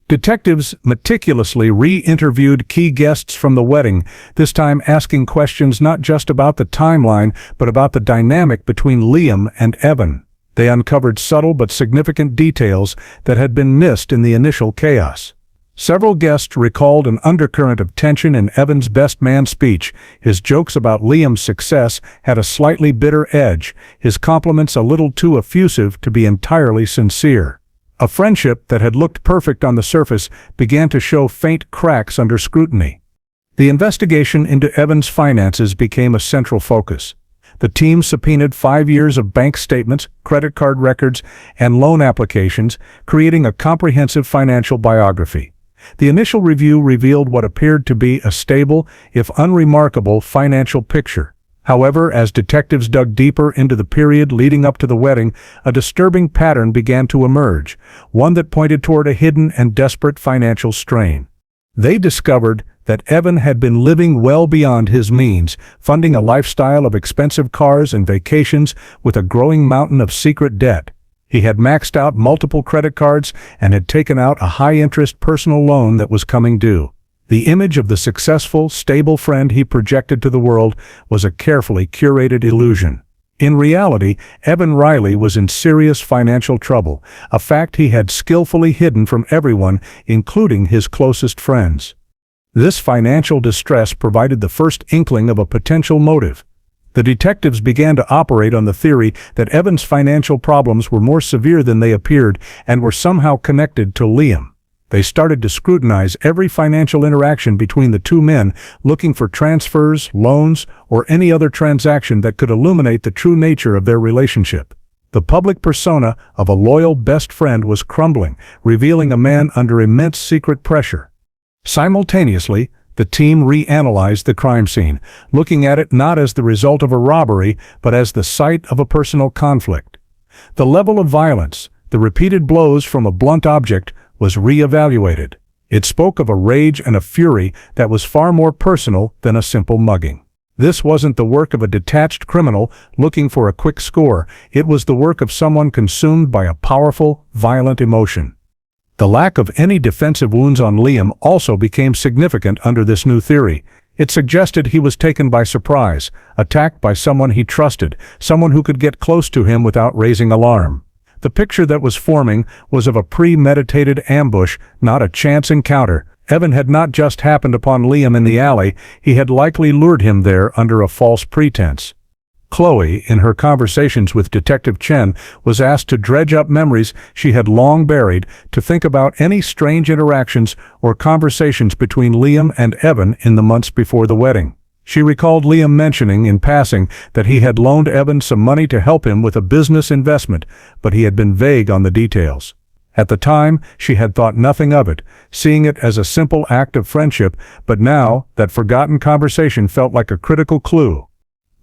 Speaker 1: Detectives meticulously re-interviewed key guests from the wedding, this time asking questions not just about the timeline, but about the dynamic between Liam and Evan. They uncovered subtle but significant details that had been missed in the initial chaos. Several guests recalled an undercurrent of tension in Evan's best man speech. His jokes about Liam's success had a slightly bitter edge, his compliments a little too effusive to be entirely sincere. A friendship that had looked perfect on the surface began to show faint cracks under scrutiny. The investigation into Evan's finances became a central focus. The team subpoenaed 5 years of bank statements, credit card records, and loan applications, creating a comprehensive financial biography. The initial review revealed what appeared to be a stable, if unremarkable, financial picture. However, as detectives dug deeper into the period leading up to the wedding, a disturbing pattern began to emerge, one that pointed toward a hidden and desperate financial strain. They discovered that Evan had been living well beyond his means, funding a lifestyle of expensive cars and vacations with a growing mountain of secret debt. He had maxed out multiple credit cards and had taken out a high-interest personal loan that was coming due. The image of the successful, stable friend he projected to the world was a carefully curated illusion. In reality, Evan Riley was in serious financial trouble, a fact he had skillfully hidden from everyone, including his closest friends. This financial distress provided the first inkling of a potential motive. The detectives began to operate on the theory that Evan's financial problems were more severe than they appeared and were somehow connected to Liam. They started to scrutinize every financial interaction between the two men, looking for transfers, loans, or any other transaction that could illuminate the true nature of their relationship. The public persona of a loyal best friend was crumbling, revealing a man under immense secret pressure. Simultaneously, the team reanalyzed the crime scene, looking at it not as the result of a robbery, but as the site of a personal conflict. The level of violence, the repeated blows from a blunt object, was re-evaluated. It spoke of a rage and a fury that was far more personal than a simple mugging. This wasn't the work of a detached criminal looking for a quick score. It was the work of someone consumed by a powerful, violent emotion. The lack of any defensive wounds on Liam also became significant under this new theory. It suggested he was taken by surprise, attacked by someone he trusted, someone who could get close to him without raising alarm. The picture that was forming was of a premeditated ambush, not a chance encounter. Evan had not just happened upon Liam in the alley, he had likely lured him there under a false pretense. Chloe, in her conversations with Detective Chen, was asked to dredge up memories she had long buried, to think about any strange interactions or conversations between Liam and Evan in the months before the wedding. She recalled Liam mentioning in passing that he had loaned Evan some money to help him with a business investment, but he had been vague on the details. At the time, she had thought nothing of it, seeing it as a simple act of friendship, but now, that forgotten conversation felt like a critical clue.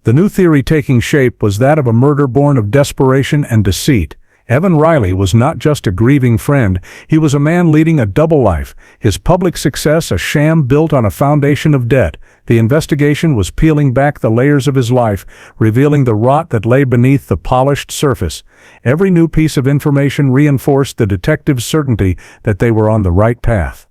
Speaker 1: The new theory taking shape was that of a murder born of desperation and deceit. Evan Riley was not just a grieving friend, he was a man leading a double life, his public success a sham built on a foundation of debt. The investigation was peeling back the layers of his life, revealing the rot that lay beneath the polished surface. Every new piece of information reinforced the detectives' certainty that they were on the right path.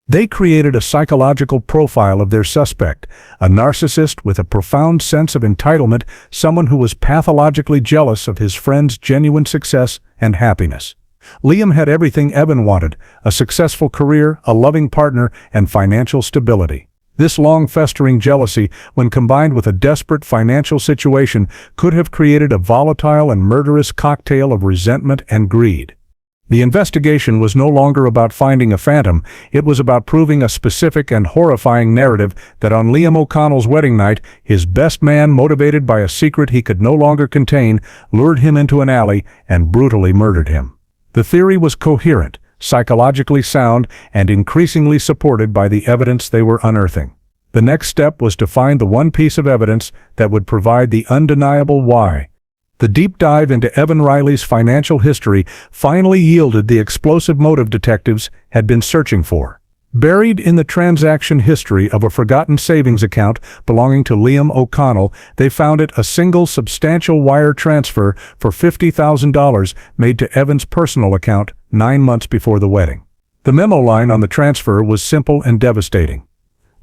Speaker 1: They created a psychological profile of their suspect, a narcissist with a profound sense of entitlement, someone who was pathologically jealous of his friend's genuine success and happiness. Liam had everything Evan wanted: a successful career, a loving partner, and financial stability. This long-festering jealousy, when combined with a desperate financial situation, could have created a volatile and murderous cocktail of resentment and greed. The investigation was no longer about finding a phantom, it was about proving a specific and horrifying narrative that on Liam O'Connell's wedding night, his best man, motivated by a secret he could no longer contain, lured him into an alley and brutally murdered him. The theory was coherent, psychologically sound, and increasingly supported by the evidence they were unearthing. The next step was to find the one piece of evidence that would provide the undeniable why. The deep dive into Evan Riley's financial history finally yielded the explosive motive detectives had been searching for. Buried in the transaction history of a forgotten savings account belonging to Liam O'Connell, they found a single substantial wire transfer for $50,000 made to Evan's personal account 9 months before the wedding. The memo line on the transfer was simple and devastating.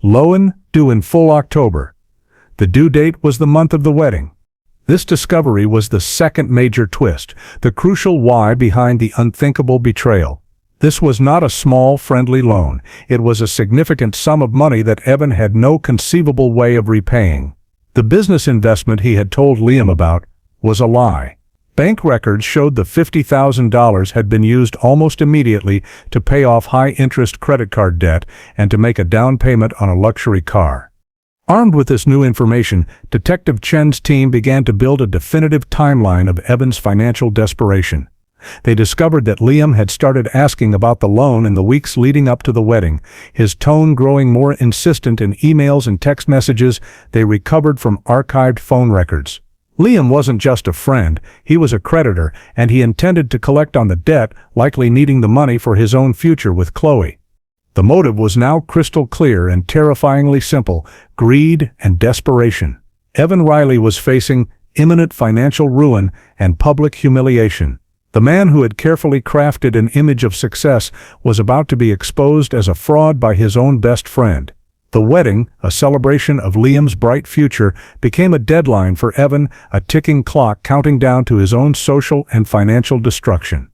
Speaker 1: Loan due in full October. The due date was the month of the wedding. This discovery was the second major twist, the crucial why behind the unthinkable betrayal. This was not a small, friendly loan. It was a significant sum of money that Evan had no conceivable way of repaying. The business investment he had told Liam about was a lie. Bank records showed the $50,000 had been used almost immediately to pay off high-interest credit card debt and to make a down payment on a luxury car. Armed with this new information, Detective Chen's team began to build a definitive timeline of Evan's financial desperation. They discovered that Liam had started asking about the loan in the weeks leading up to the wedding, his tone growing more insistent in emails and text messages they recovered from archived phone records. Liam wasn't just a friend, he was a creditor, and he intended to collect on the debt, likely needing the money for his own future with Chloe. The motive was now crystal clear and terrifyingly simple: greed and desperation. Evan Riley was facing imminent financial ruin and public humiliation. The man who had carefully crafted an image of success was about to be exposed as a fraud by his own best friend. The wedding, a celebration of Liam's bright future, became a deadline for Evan, a ticking clock counting down to his own social and financial destruction.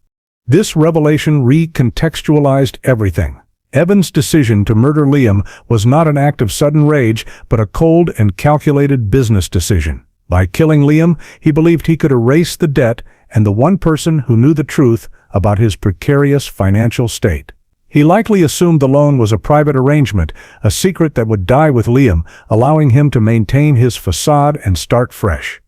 Speaker 1: This revelation recontextualized everything. Evan's decision to murder Liam was not an act of sudden rage, but a cold and calculated business decision. By killing Liam, he believed he could erase the debt and the one person who knew the truth about his precarious financial state. He likely assumed the loan was a private arrangement, a secret that would die with Liam, allowing him to maintain his facade and start fresh.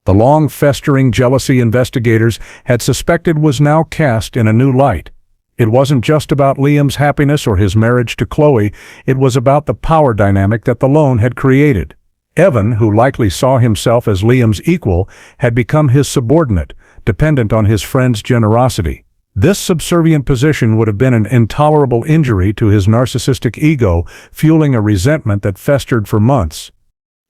Speaker 1: The long-festering jealousy investigators had suspected was now cast in a new light. It wasn't just about Liam's happiness or his marriage to Chloe, it was about the power dynamic that the loan had created. Evan, who likely saw himself as Liam's equal, had become his subordinate, dependent on his friend's generosity. This subservient position would have been an intolerable injury to his narcissistic ego, fueling a resentment that festered for months.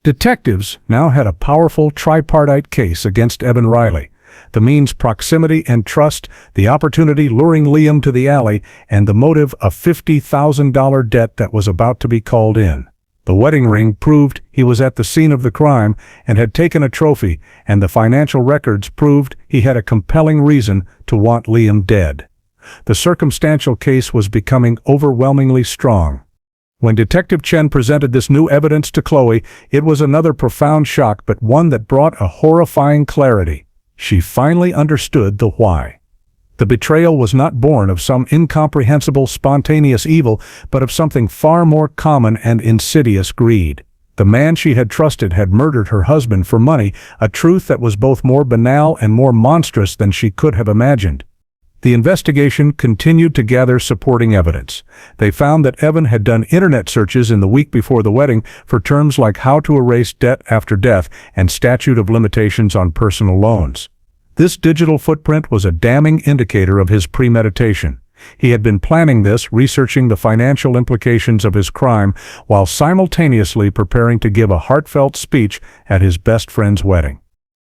Speaker 1: Detectives now had a powerful tripartite case against Evan Riley. The means proximity and trust, the opportunity luring Liam to the alley, and the motive a $50,000 debt that was about to be called in. The wedding ring proved he was at the scene of the crime and had taken a trophy, and the financial records proved he had a compelling reason to want Liam dead. The circumstantial case was becoming overwhelmingly strong. When Detective Chen presented this new evidence to Chloe, it was another profound shock, but one that brought a horrifying clarity. She finally understood the why. The betrayal was not born of some incomprehensible, spontaneous evil, but of something far more common and insidious: greed. The man she had trusted had murdered her husband for money, a truth that was both more banal and more monstrous than she could have imagined. The investigation continued to gather supporting evidence. They found that Evan had done internet searches in the week before the wedding for terms like how to erase debt after death and statute of limitations on personal loans. This digital footprint was a damning indicator of his premeditation. He had been planning this, researching the financial implications of his crime, while simultaneously preparing to give a heartfelt speech at his best friend's wedding.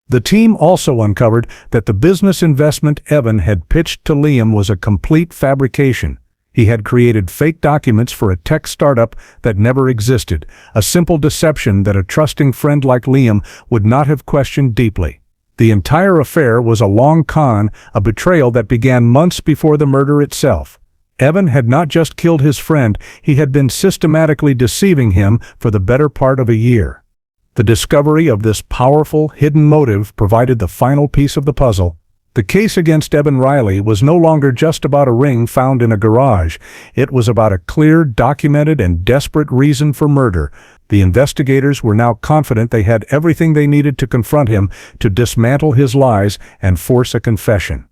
Speaker 1: The team also uncovered that the business investment Evan had pitched to Liam was a complete fabrication. He had created fake documents for a tech startup that never existed, a simple deception that a trusting friend like Liam would not have questioned deeply. The entire affair was a long con, a betrayal that began months before the murder itself. Evan had not just killed his friend, he had been systematically deceiving him for the better part of a year. The discovery of this powerful, hidden motive provided the final piece of the puzzle. The case against Evan Riley was no longer just about a ring found in a garage. It was about a clear, documented, and desperate reason for murder. The investigators were now confident they had everything they needed to confront him, to dismantle his lies, and force a confession.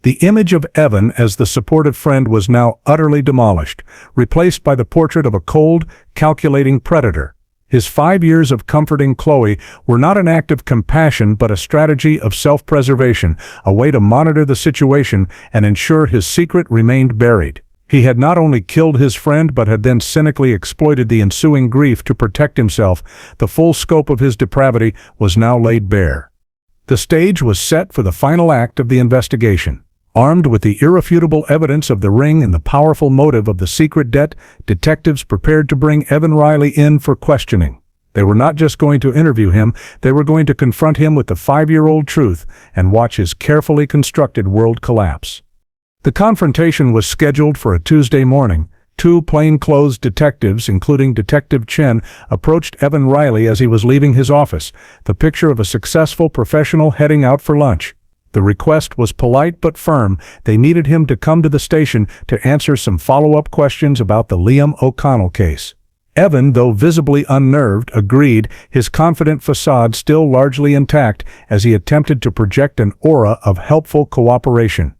Speaker 1: The image of Evan as the supportive friend was now utterly demolished, replaced by the portrait of a cold, calculating predator. His 5 years of comforting Chloe were not an act of compassion but a strategy of self-preservation, a way to monitor the situation and ensure his secret remained buried. He had not only killed his friend but had then cynically exploited the ensuing grief to protect himself. The full scope of his depravity was now laid bare. The stage was set for the final act of the investigation. Armed with the irrefutable evidence of the ring and the powerful motive of the secret debt, detectives prepared to bring Evan Riley in for questioning. They were not just going to interview him, they were going to confront him with the 5-year-old truth and watch his carefully constructed world collapse. The confrontation was scheduled for a Tuesday morning. 2 plainclothes detectives, including Detective Chen, approached Evan Riley as he was leaving his office, the picture of a successful professional heading out for lunch. The request was polite but firm. They needed him to come to the station to answer some follow-up questions about the Liam O'Connell case. Evan, though visibly unnerved, agreed, his confident facade still largely intact as he attempted to project an aura of helpful cooperation.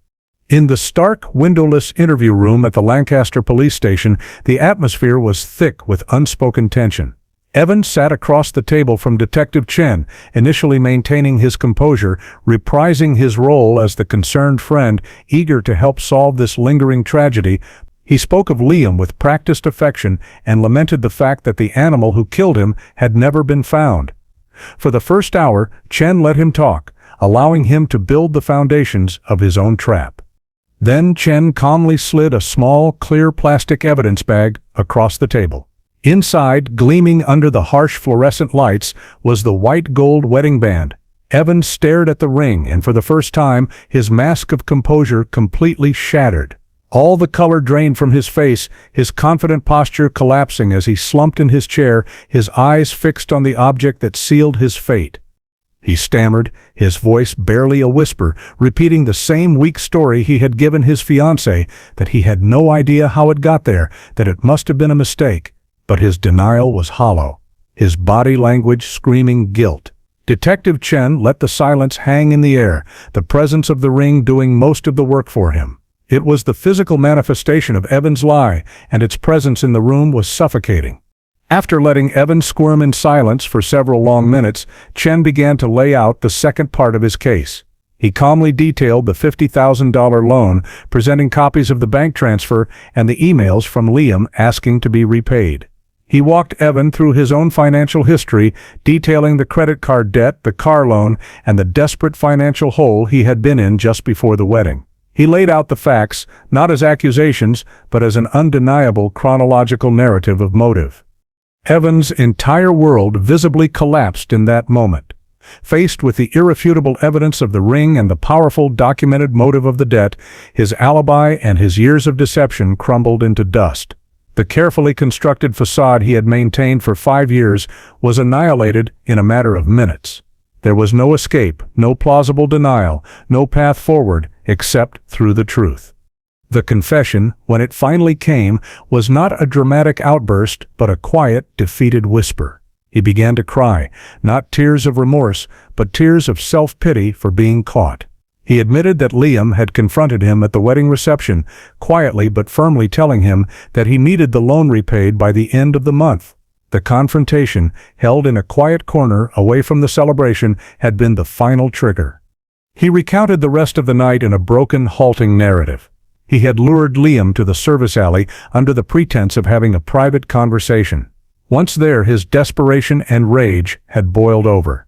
Speaker 1: In the stark, windowless interview room at the Lancaster police station, the atmosphere was thick with unspoken tension. Evan sat across the table from Detective Chen, initially maintaining his composure, reprising his role as the concerned friend, eager to help solve this lingering tragedy. He spoke of Liam with practiced affection and lamented the fact that the animal who killed him had never been found. For the first hour, Chen let him talk, allowing him to build the foundations of his own trap. Then Chen calmly slid a small, clear plastic evidence bag across the table. Inside, gleaming under the harsh fluorescent lights, was the white gold wedding band. Evan stared at the ring, and for the first time, his mask of composure completely shattered. All the color drained from his face, his confident posture collapsing as he slumped in his chair, his eyes fixed on the object that sealed his fate. He stammered, his voice barely a whisper, repeating the same weak story he had given his fiancée, that he had no idea how it got there, that it must have been a mistake. But his denial was hollow, his body language screaming guilt. Detective Chen let the silence hang in the air, the presence of the ring doing most of the work for him. It was the physical manifestation of Evan's lie, and its presence in the room was suffocating. After letting Evan squirm in silence for several long minutes, Chen began to lay out the second part of his case. He calmly detailed the $50,000 loan, presenting copies of the bank transfer and the emails from Liam asking to be repaid. He walked Evan through his own financial history, detailing the credit card debt, the car loan, and the desperate financial hole he had been in just before the wedding. He laid out the facts, not as accusations, but as an undeniable chronological narrative of motive. Evan's entire world visibly collapsed in that moment. Faced with the irrefutable evidence of the ring and the powerful documented motive of the debt, his alibi and his years of deception crumbled into dust. The carefully constructed facade he had maintained for 5 years was annihilated in a matter of minutes. There was no escape, no plausible denial, no path forward except through the truth. The confession, when it finally came, was not a dramatic outburst but a quiet, defeated whisper. He began to cry, not tears of remorse, but tears of self-pity for being caught. He admitted that Liam had confronted him at the wedding reception, quietly but firmly telling him that he needed the loan repaid by the end of the month. The confrontation, held in a quiet corner away from the celebration, had been the final trigger. He recounted the rest of the night in a broken, halting narrative. He had lured Liam to the service alley under the pretense of having a private conversation. Once there, his desperation and rage had boiled over.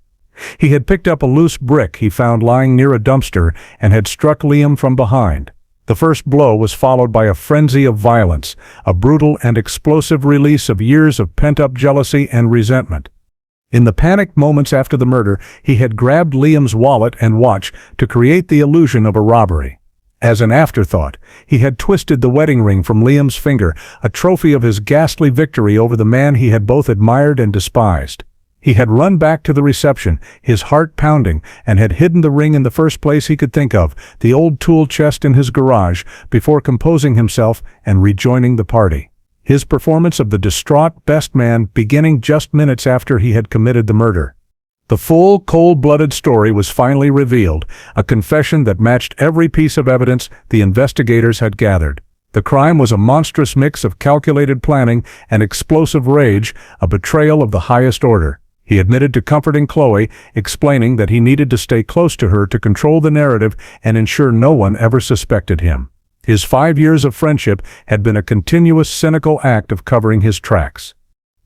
Speaker 1: He had picked up a loose brick he found lying near a dumpster and had struck Liam from behind. The first blow was followed by a frenzy of violence, a brutal and explosive release of years of pent-up jealousy and resentment. In the panicked moments after the murder, he had grabbed Liam's wallet and watch to create the illusion of a robbery. As an afterthought, he had twisted the wedding ring from Liam's finger, a trophy of his ghastly victory over the man he had both admired and despised. He had run back to the reception, his heart pounding, and had hidden the ring in the first place he could think of, the old tool chest in his garage, before composing himself and rejoining the party. His performance of the distraught best man beginning just minutes after he had committed the murder. The full, cold-blooded story was finally revealed, a confession that matched every piece of evidence the investigators had gathered. The crime was a monstrous mix of calculated planning and explosive rage, a betrayal of the highest order. He admitted to comforting Chloe, explaining that he needed to stay close to her to control the narrative and ensure no one ever suspected him. His 5 years of friendship had been a continuous cynical act of covering his tracks.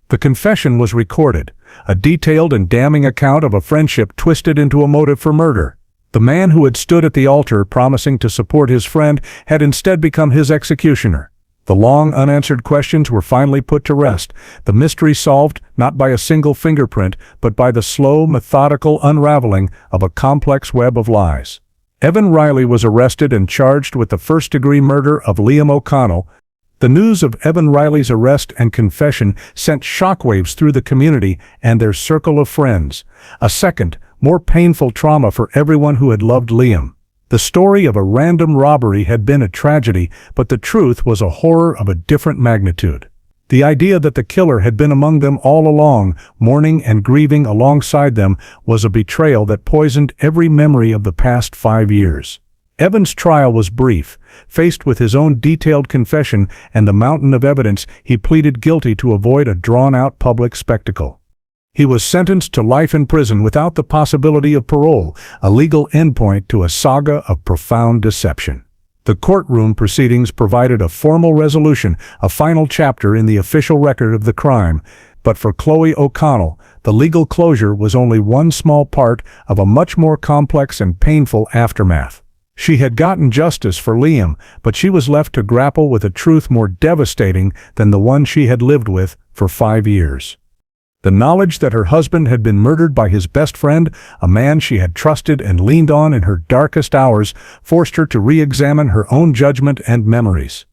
Speaker 1: The confession was recorded, a detailed and damning account of a friendship twisted into a motive for murder. The man who had stood at the altar promising to support his friend had instead become his executioner. The long unanswered questions were finally put to rest, the mystery solved not by a single fingerprint, but by the slow, methodical unraveling of a complex web of lies. Evan Riley was arrested and charged with the first-degree murder of Liam O'Connell. The news of Evan Riley's arrest and confession sent shockwaves through the community and their circle of friends, a second, more painful trauma for everyone who had loved Liam. The story of a random robbery had been a tragedy, but the truth was a horror of a different magnitude. The idea that the killer had been among them all along, mourning and grieving alongside them, was a betrayal that poisoned every memory of the past 5 years. Evan's trial was brief. Faced with his own detailed confession and the mountain of evidence, he pleaded guilty to avoid a drawn-out public spectacle. He was sentenced to life in prison without the possibility of parole, a legal endpoint to a saga of profound deception. The courtroom proceedings provided a formal resolution, a final chapter in the official record of the crime, but for Chloe O'Connell, the legal closure was only one small part of a much more complex and painful aftermath. She had gotten justice for Liam, but she was left to grapple with a truth more devastating than the one she had lived with for 5 years. The knowledge that her husband had been murdered by his best friend, a man she had trusted and leaned on in her darkest hours, forced her to re-examine her own judgment and memories.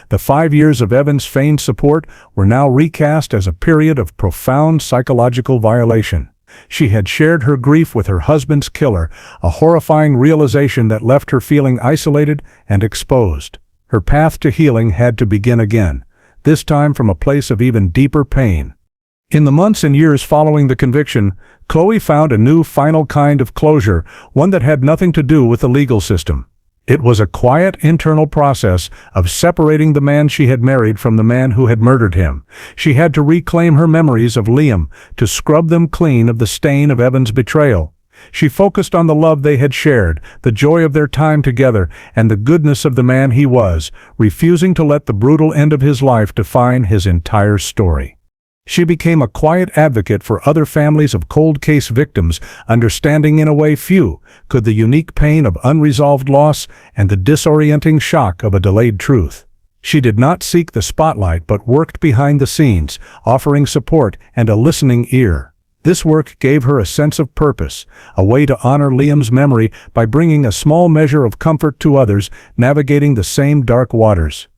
Speaker 1: The 5 years of Evan's feigned support were now recast as a period of profound psychological violation. She had shared her grief with her husband's killer, a horrifying realization that left her feeling isolated and exposed. Her path to healing had to begin again, this time from a place of even deeper pain. In the months and years following the conviction, Chloe found a new final kind of closure, one that had nothing to do with the legal system. It was a quiet internal process of separating the man she had married from the man who had murdered him. She had to reclaim her memories of Liam, to scrub them clean of the stain of Evan's betrayal. She focused on the love they had shared, the joy of their time together, and the goodness of the man he was, refusing to let the brutal end of his life define his entire story. She became a quiet advocate for other families of cold case victims, understanding in a way few could the unique pain of unresolved loss and the disorienting shock of a delayed truth. She did not seek the spotlight but worked behind the scenes, offering support and a listening ear. This work gave her a sense of purpose, a way to honor Liam's memory by bringing a small measure of comfort to others navigating the same dark waters.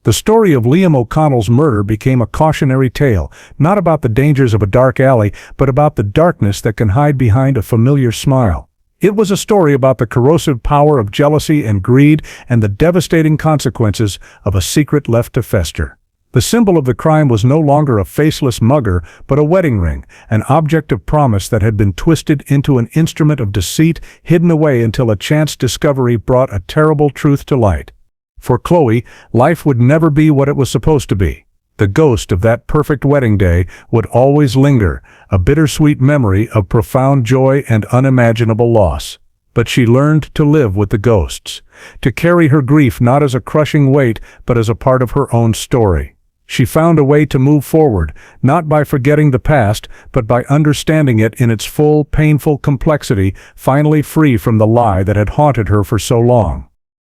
Speaker 1: The story of Liam O'Connell's murder became a cautionary tale, not about the dangers of a dark alley, but about the darkness that can hide behind a familiar smile. It was a story about the corrosive power of jealousy and greed and the devastating consequences of a secret left to fester. The symbol of the crime was no longer a faceless mugger, but a wedding ring, an object of promise that had been twisted into an instrument of deceit, hidden away until a chance discovery brought a terrible truth to light. For Chloe, life would never be what it was supposed to be. The ghost of that perfect wedding day would always linger, a bittersweet memory of profound joy and unimaginable loss. But she learned to live with the ghosts, to carry her grief not as a crushing weight, but as a part of her own story. She found a way to move forward, not by forgetting the past, but by understanding it in its full, painful complexity, finally free from the lie that had haunted her for so long.